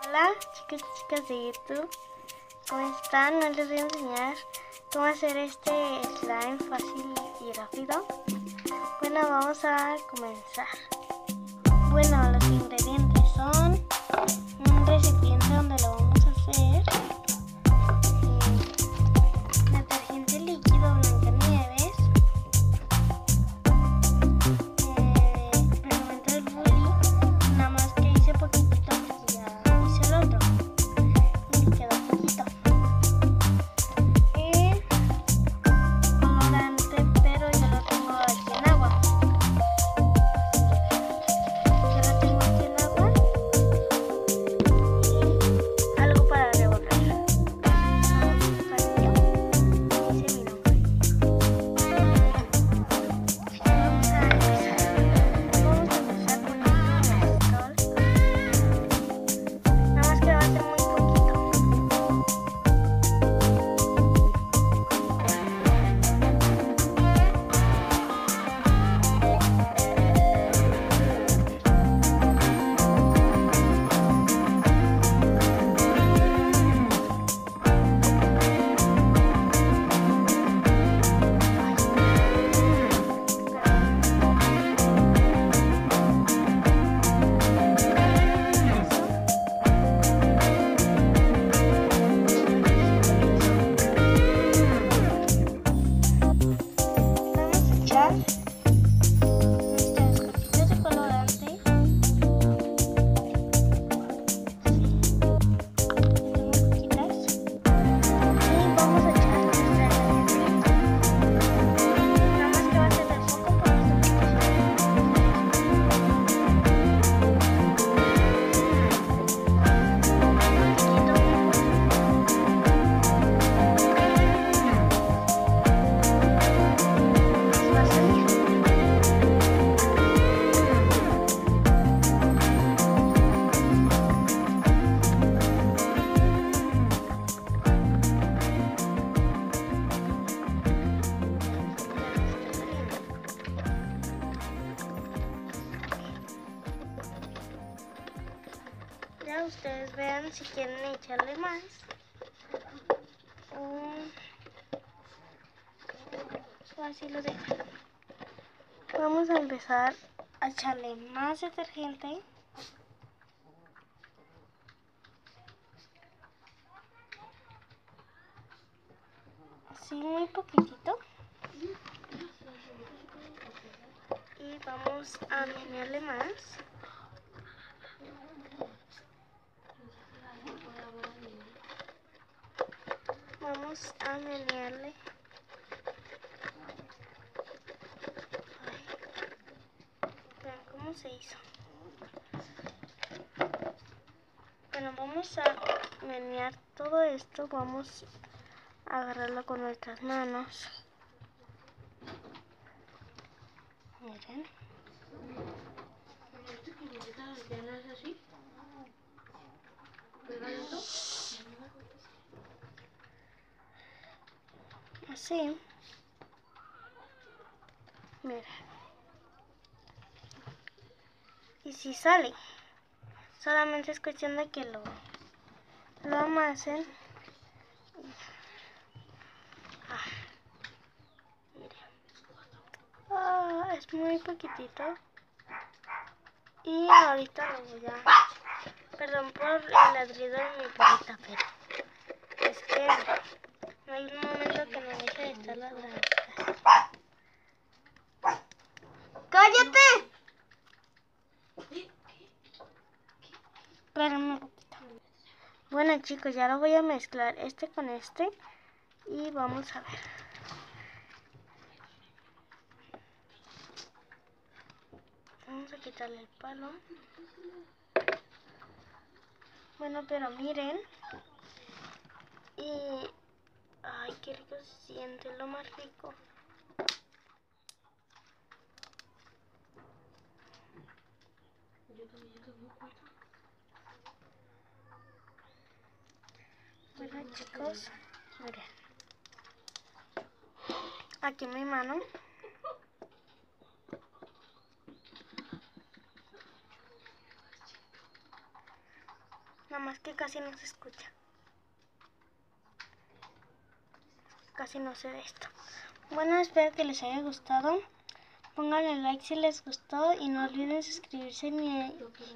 Hola chicos y chicas de YouTube, ¿cómo están? Hoy les voy a enseñar cómo hacer este slime fácil y rápido. Bueno, vamos a comenzar. Bueno, los ingredientes son un recipiente donde lo vamos a hacer, detergente líquido Blancanieves, pegamento del bully, nada más que hice poquito porque ya hice el otro y me quedó poquito, y colorante, pero yo lo tengo aquí en agua. Yo lo tengo aquí en agua y algo para revolver. Dice mi nombre. Vamos a empezar. Vamos a empezar con el mezcal. Nada más que va a ser muy poquito. Vamos a echar nuestras gotitas de colorante. Tengo poquitas. Y vamos a echar nuestra galletita. Nada más que va a ser de poco por esto. Va a salir. Ya ustedes vean si quieren echarle más. O así lo dejan. Vamos a empezar a echarle más detergente. Así muy poquitito. Y vamos a menearle más. Vamos a menearle. Vean cómo se hizo. Bueno, vamos a menear todo esto. Vamos a agarrarlo con nuestras manos. Miren. Así. Miren. Y si sale, solamente es cuestión de que lo amasen. Miren. Es muy poquitito. Y ahorita lo voy a... Perdón por el ladrido de mi perrita, pero es que no hay un momento que no deje de estar ladrando. ¡Cállate! Espérenme un poquito. Bueno chicos, ya lo voy a mezclar este con este y vamos a ver. Vamos a quitarle el palo. Bueno, pero miren. Y... ay, qué rico se siente, lo más rico. Bueno chicos, miren. Aquí mi mano. Nada más que casi no se escucha. Casi no se ve esto. Bueno, espero que les haya gustado. Pónganle like si les gustó y no olviden suscribirse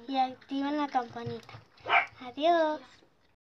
y activen la campanita. Adiós.